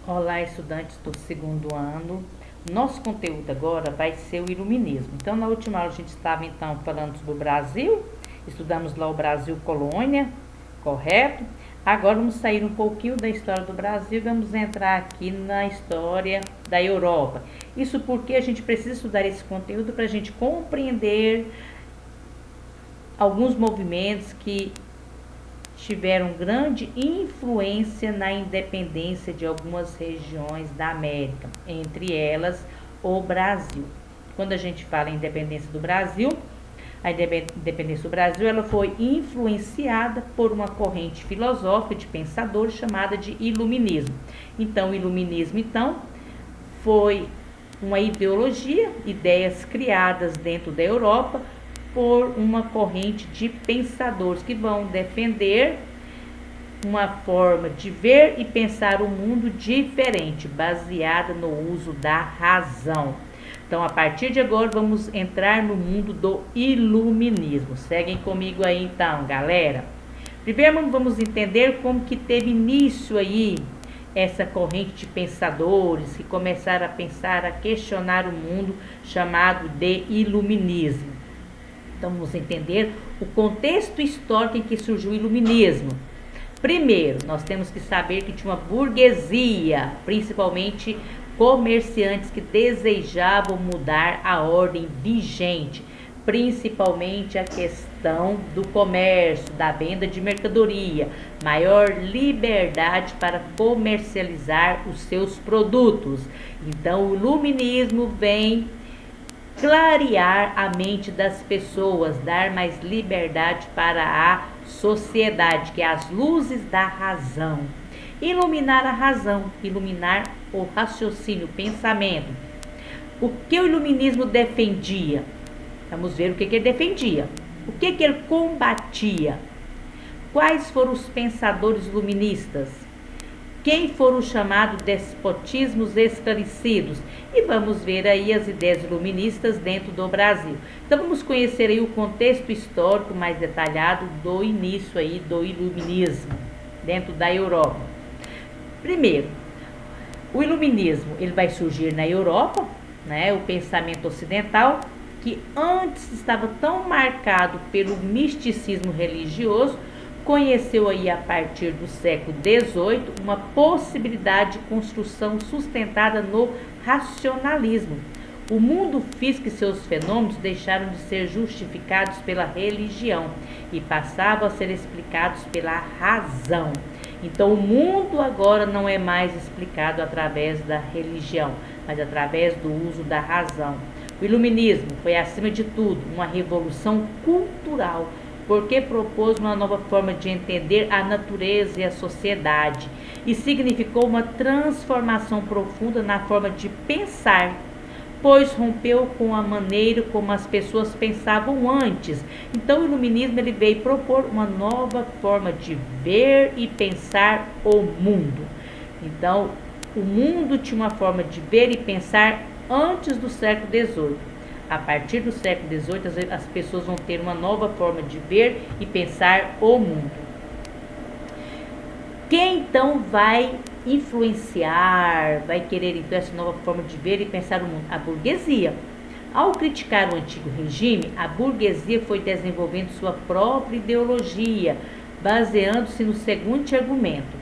Olá, estudantes do segundo ano. Nosso conteúdo agora vai ser o iluminismo. Então, na última aula a gente estava falando sobre o Brasil, estudamos lá o Brasil colônia, correto? Agora vamos sair um pouquinho da história do Brasil e vamos entrar aqui na história da Europa. Isso porque a gente precisa estudar esse conteúdo para a gente compreender alguns movimentos que tiveram grande influência na independência de algumas regiões da América, entre elas o Brasil. Quando a gente fala em independência do Brasil, a independência do Brasil ela foi influenciada por uma corrente filosófica de pensadores chamada de iluminismo. Então, o iluminismo foi uma ideologia, ideias criadas dentro da Europa por uma corrente de pensadores que vão defender uma forma de ver e pensar o mundo diferente, baseada no uso da razão. Então, a partir de agora, vamos entrar no mundo do iluminismo. Seguem comigo aí então, galera. Primeiro, vamos entender como que teve início aí essa corrente de pensadores que começaram a pensar, a questionar o mundo, chamado de iluminismo. Então, vamos entender o contexto histórico em que surgiu o iluminismo. Primeiro, nós temos que saber que tinha uma burguesia, principalmente comerciantes que desejavam mudar a ordem vigente, principalmente a questão do comércio, da venda de mercadoria, maior liberdade para comercializar os seus produtos. Então, o iluminismo vem clarear a mente das pessoas, dar mais liberdade para a sociedade, que é as luzes da razão. Iluminar a razão, iluminar o raciocínio, o pensamento. O que o iluminismo defendia? Vamos ver o que ele defendia. O que ele combatia? Quais foram os pensadores iluministas? Quem foram os chamados despotismos esclarecidos? E vamos ver aí as ideias iluministas dentro do Brasil. Então vamos conhecer aí o contexto histórico mais detalhado do início aí do iluminismo dentro da Europa. Primeiro, o iluminismo ele vai surgir na Europa, né? O pensamento ocidental que antes estava tão marcado pelo misticismo religioso, conheceu aí a partir do século XVIII uma possibilidade de construção sustentada no racionalismo. O mundo físico e seus fenômenos deixaram de ser justificados pela religião e passavam a ser explicados pela razão. Então o mundo agora não é mais explicado através da religião, mas através do uso da razão. O iluminismo foi, acima de tudo, uma revolução cultural, porque propôs uma nova forma de entender a natureza e a sociedade e significou uma transformação profunda na forma de pensar, pois rompeu com a maneira como as pessoas pensavam antes. Então o iluminismo ele veio propor uma nova forma de ver e pensar o mundo. Então o mundo tinha uma forma de ver e pensar antes do século XVIII. A partir do século XVIII, as pessoas vão ter uma nova forma de ver e pensar o mundo. Quem então vai influenciar, vai querer então essa nova forma de ver e pensar o mundo? A burguesia. Ao criticar o antigo regime, a burguesia foi desenvolvendo sua própria ideologia, baseando-se no seguinte argumento: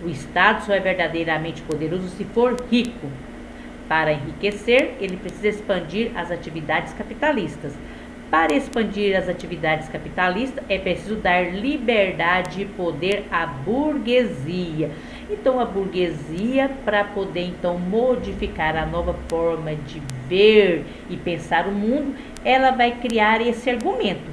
o Estado só é verdadeiramente poderoso se for rico. Para enriquecer, ele precisa expandir as atividades capitalistas. Para expandir as atividades capitalistas, é preciso dar liberdade e poder à burguesia. Então, a burguesia, para poder então modificar a nova forma de ver e pensar o mundo, ela vai criar esse argumento: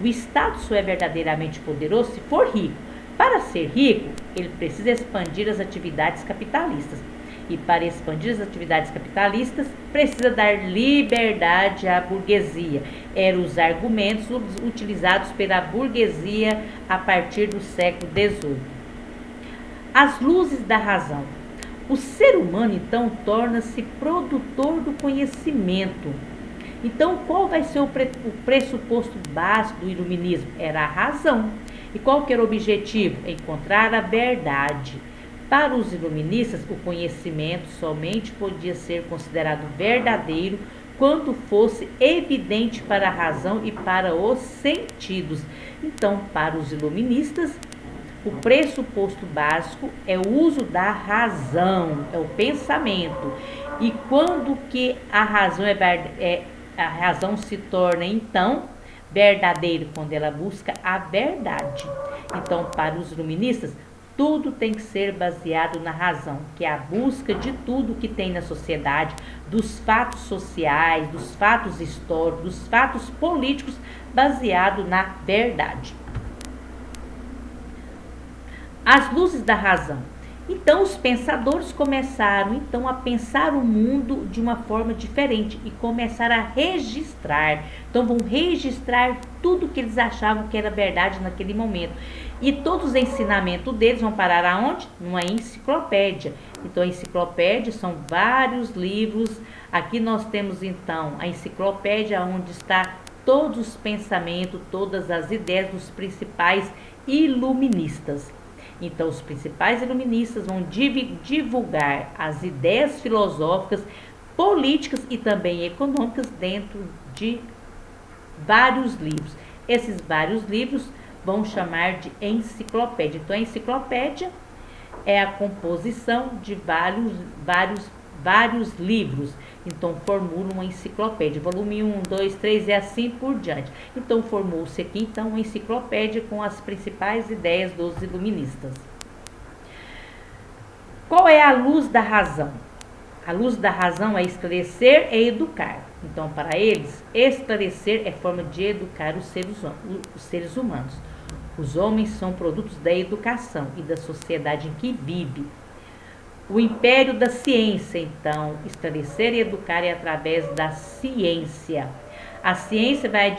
o Estado só é verdadeiramente poderoso se for rico. Para ser rico, ele precisa expandir as atividades capitalistas. E para expandir as atividades capitalistas, precisa dar liberdade à burguesia. Eram os argumentos utilizados pela burguesia a partir do século XVIII. As luzes da razão. O ser humano, então, torna-se produtor do conhecimento. Então, qual vai ser o pressuposto básico do iluminismo? Era a razão. E qual que era o objetivo? Encontrar a verdade. Para os iluministas, o conhecimento somente podia ser considerado verdadeiro quando fosse evidente para a razão e para os sentidos. Então, para os iluministas, o pressuposto básico é o uso da razão, é o pensamento. E quando que a razão se torna então verdadeira? Quando ela busca a verdade. Então, para os iluministas, tudo tem que ser baseado na razão, que é a busca de tudo que tem na sociedade, dos fatos sociais, dos fatos históricos, dos fatos políticos, baseado na verdade. As luzes da razão. Então os pensadores começaram então a pensar o mundo de uma forma diferente e começaram a registrar. Então vão registrar tudo que eles achavam que era verdade naquele momento. E todos os ensinamentos deles vão parar aonde? Numa enciclopédia. Então a enciclopédia são vários livros. Aqui nós temos então a enciclopédia onde está todos os pensamentos, todas as ideias dos principais iluministas. Então, os principais iluministas vão divulgar as ideias filosóficas, políticas e também econômicas dentro de vários livros. Esses vários livros vão chamar de enciclopédia. Então, a enciclopédia é a composição de vários livros. Então, formula uma enciclopédia. Volume 1, 2, 3 e assim por diante. Então, formou-se aqui então uma enciclopédia com as principais ideias dos iluministas. Qual é a luz da razão? A luz da razão é esclarecer e educar. Então, para eles, esclarecer é forma de educar os seres humanos. Os homens são produtos da educação e da sociedade em que vive. O império da ciência, então, esclarecer e educar é através da ciência. A ciência vai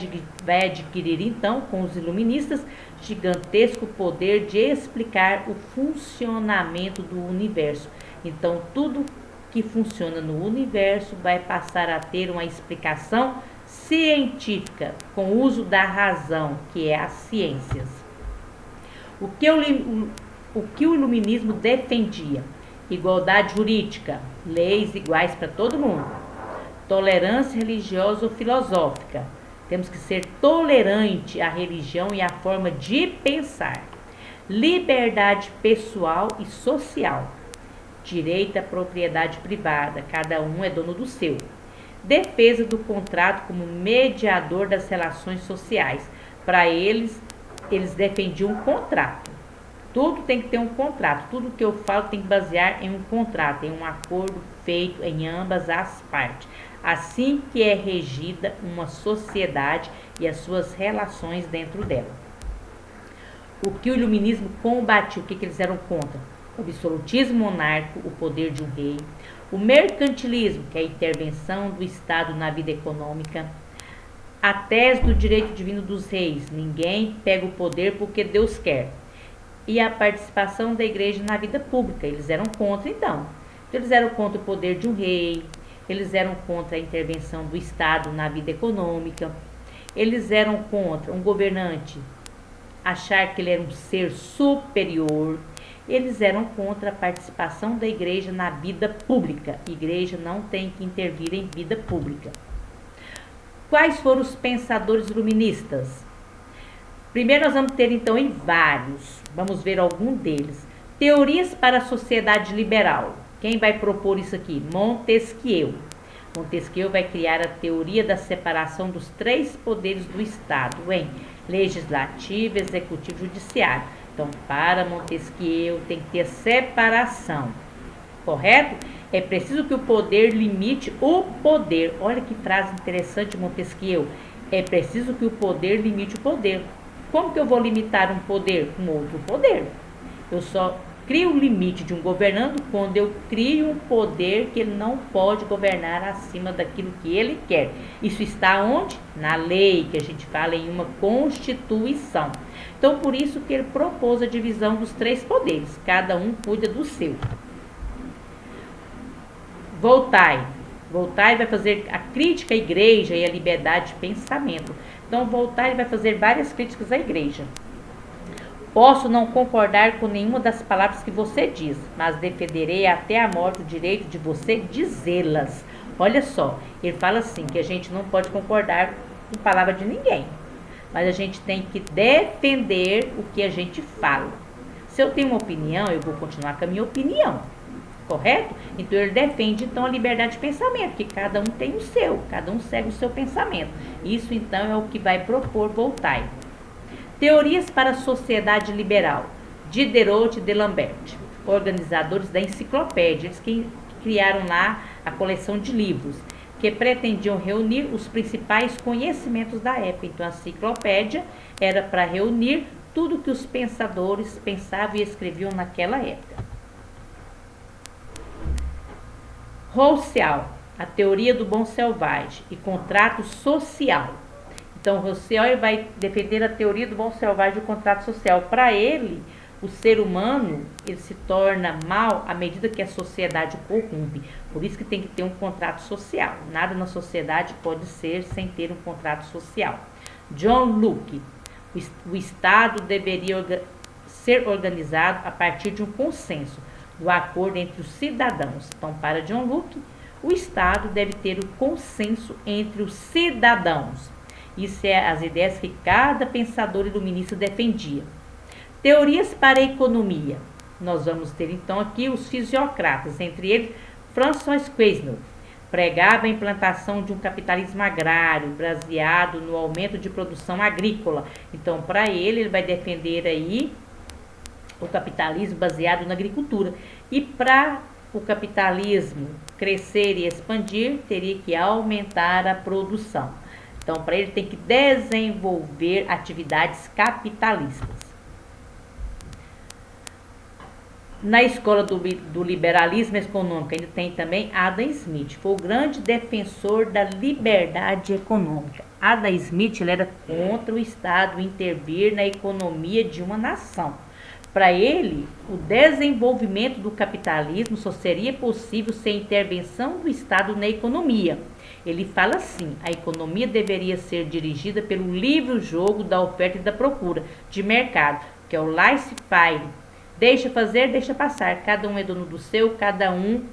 adquirir, então, com os iluministas, gigantesco poder de explicar o funcionamento do universo. Então, tudo que funciona no universo vai passar a ter uma explicação científica, com o uso da razão, que é as ciências. O que o iluminismo defendia? Igualdade jurídica, leis iguais para todo mundo. Tolerância religiosa ou filosófica. Temos que ser tolerante à religião e à forma de pensar. Liberdade pessoal e social. Direito à propriedade privada, cada um é dono do seu. Defesa do contrato como mediador das relações sociais. Para eles defendiam um contrato. Tudo tem que ter um contrato. Tudo que eu falo tem que basear em um contrato, em um acordo feito em ambas as partes. Assim que é regida uma sociedade e as suas relações dentro dela. O que o iluminismo combatiu, o que eles eram contra? O absolutismo monárquico, o poder de um rei. O mercantilismo, que é a intervenção do Estado na vida econômica. A tese do direito divino dos reis. Ninguém pega o poder porque Deus quer. E a participação da igreja na vida pública. Eles eram contra, então. Eles eram contra o poder de um rei, eles eram contra a intervenção do Estado na vida econômica, eles eram contra um governante achar que ele era um ser superior, eles eram contra a participação da igreja na vida pública. A igreja não tem que intervir em vida pública. Quais foram os pensadores iluministas? Primeiro nós vamos ter então em vários, vamos ver algum deles. Teorias para a sociedade liberal. Quem vai propor isso aqui? Montesquieu. Montesquieu vai criar a teoria da separação dos três poderes do Estado, em legislativo, executivo e judiciário. Então, para Montesquieu tem que ter separação, correto? É preciso que o poder limite o poder. Olha que frase interessante, Montesquieu. É preciso que o poder limite o poder. Como que eu vou limitar um poder com outro poder? Eu só crio o limite de um governando quando eu crio um poder que ele não pode governar acima daquilo que ele quer. Isso está onde? Na lei, que a gente fala em uma constituição. Então, por isso que ele propôs a divisão dos três poderes. Cada um cuida do seu. Voltaire vai fazer a crítica à igreja e à liberdade de pensamento. Então, Voltaire vai fazer várias críticas à igreja. Posso não concordar com nenhuma das palavras que você diz, mas defenderei até a morte o direito de você dizê-las. Olha só, ele fala assim, que a gente não pode concordar com palavra de ninguém, mas a gente tem que defender o que a gente fala. Se eu tenho uma opinião, eu vou continuar com a minha opinião, correto? Então ele defende então a liberdade de pensamento, que cada um tem o seu, cada um segue o seu pensamento. Isso então é o que vai propor Voltaire. Teorias para a Sociedade Liberal, Diderot e D'Alembert, organizadores da enciclopédia, eles que criaram lá a coleção de livros, que pretendiam reunir os principais conhecimentos da época. Então a enciclopédia era para reunir tudo que os pensadores pensavam e escreviam naquela época. Rousseau, a teoria do bom selvagem e contrato social. Então, Rousseau vai defender a teoria do bom selvagem e o contrato social. Para ele, o ser humano ele se torna mal à medida que a sociedade o corrompe. Por isso que tem que ter um contrato social. Nada na sociedade pode ser sem ter um contrato social. John Locke, o Estado deveria ser organizado a partir de um consenso, do acordo entre os cidadãos. Então, para John Locke, o Estado deve ter o consenso entre os cidadãos. Isso é as ideias que cada pensador iluminista defendia. Teorias para a economia. Nós vamos ter então aqui os fisiocratas, entre eles François Quesnel, pregava a implantação de um capitalismo agrário baseado no aumento de produção agrícola. Então, para ele vai defender aí o capitalismo baseado na agricultura. E para o capitalismo crescer e expandir, teria que aumentar a produção. Então, para ele tem que desenvolver atividades capitalistas. Na escola do liberalismo econômico, ainda tem também Adam Smith, foi o grande defensor da liberdade econômica. Adam Smith ele era contra o Estado intervir na economia de uma nação. Para ele, o desenvolvimento do capitalismo só seria possível sem intervenção do Estado na economia. Ele fala assim, a economia deveria ser dirigida pelo livre jogo da oferta e da procura de mercado, que é o laissez-faire. Deixa fazer, deixa passar. Cada um é dono do seu, cada um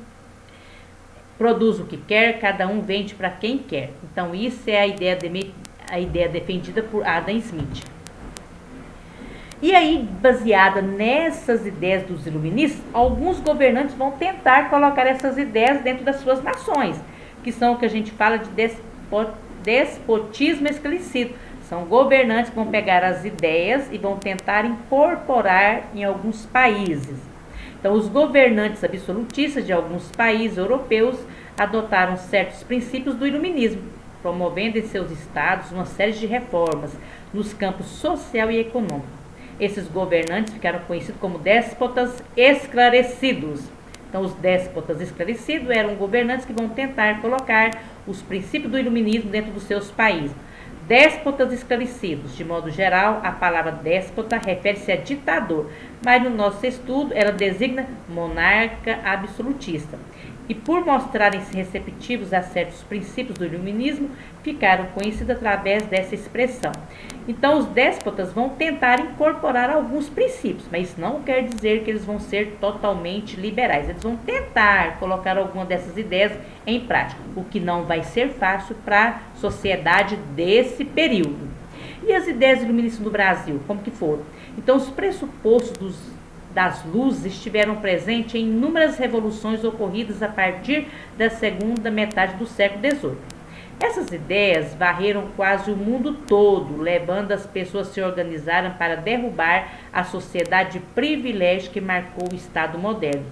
produz o que quer, cada um vende para quem quer. Então, isso é a ideia defendida por Adam Smith. E aí, baseada nessas ideias dos iluministas, alguns governantes vão tentar colocar essas ideias dentro das suas nações, que são o que a gente fala de despotismo esclarecido. São governantes que vão pegar as ideias e vão tentar incorporar em alguns países. Então, os governantes absolutistas de alguns países europeus adotaram certos princípios do iluminismo, promovendo em seus estados uma série de reformas nos campos social e econômico. Esses governantes ficaram conhecidos como déspotas esclarecidos. Então, os déspotas esclarecidos eram governantes que vão tentar colocar os princípios do iluminismo dentro dos seus países. Déspotas esclarecidos, de modo geral, a palavra déspota refere-se a ditador, mas no nosso estudo ela designa monarca absolutista. E por mostrarem-se receptivos a certos princípios do iluminismo, ficaram conhecidos através dessa expressão. Então, os déspotas vão tentar incorporar alguns princípios, mas isso não quer dizer que eles vão ser totalmente liberais. Eles vão tentar colocar alguma dessas ideias em prática, o que não vai ser fácil para a sociedade desse período. E as ideias iluministas no Brasil, como que foram? Então, os pressupostos das luzes estiveram presentes em inúmeras revoluções ocorridas a partir da segunda metade do século XVIII. Essas ideias varreram quase o mundo todo, levando as pessoas a se organizarem para derrubar a sociedade de privilégio que marcou o Estado moderno.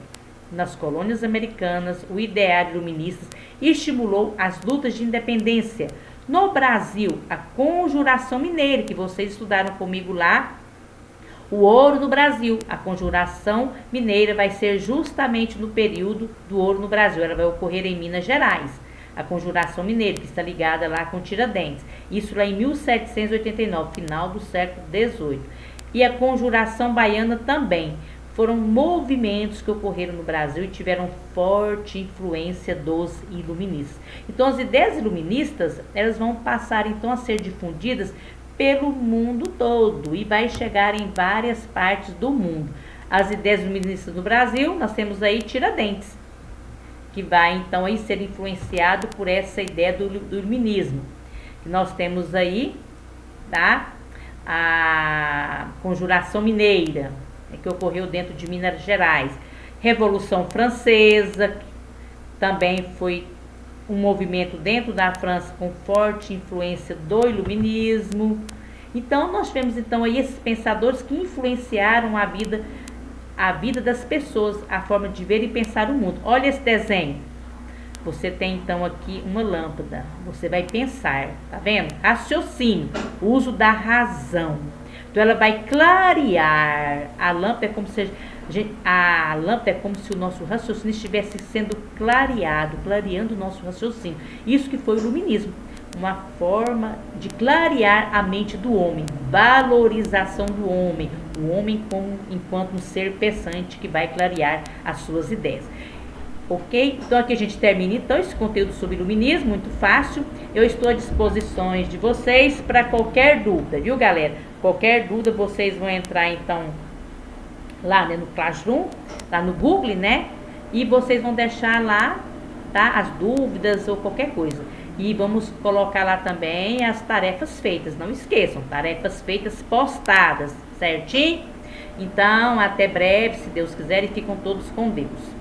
Nas colônias americanas, o ideário iluminista estimulou as lutas de independência. No Brasil, a Conjuração Mineira, que vocês estudaram comigo lá, o ouro no Brasil, a Conjuração Mineira vai ser justamente no período do ouro no Brasil, ela vai ocorrer em Minas Gerais. A Conjuração Mineira, que está ligada lá com Tiradentes. Isso lá em 1789, final do século XVIII. E a Conjuração Baiana também. Foram movimentos que ocorreram no Brasil e tiveram forte influência dos iluministas. Então, as ideias iluministas, elas vão passar então a ser difundidas pelo mundo todo e vai chegar em várias partes do mundo. As ideias iluministas no Brasil, nós temos aí Tiradentes, que vai então aí ser influenciado por essa ideia do iluminismo. Nós temos aí, tá, a Conjuração Mineira, que ocorreu dentro de Minas Gerais. Revolução Francesa, também foi um movimento dentro da França com forte influência do iluminismo. Então nós temos então aí esses pensadores que influenciaram a vida das pessoas, a forma de ver e pensar o mundo. Olha esse desenho. Você tem então aqui uma lâmpada. Você vai pensar, tá vendo? Raciocínio, uso da razão. Então ela vai clarear. A lâmpada é como se o nosso raciocínio estivesse sendo clareando o nosso raciocínio. Isso que foi o iluminismo, uma forma de clarear a mente do homem, valorização do homem, o homem enquanto um ser pensante que vai clarear as suas ideias. Ok? Então aqui a gente termina então esse conteúdo sobre iluminismo, muito fácil. Eu estou à disposição de vocês para qualquer dúvida, viu, galera? Qualquer dúvida vocês vão entrar então lá, né, no Classroom, lá no Google, né? E vocês vão deixar lá, tá? As dúvidas ou qualquer coisa. E vamos colocar lá também as tarefas feitas. Não esqueçam, tarefas feitas postadas, certinho? Então, até breve, se Deus quiser, e ficam todos com Deus.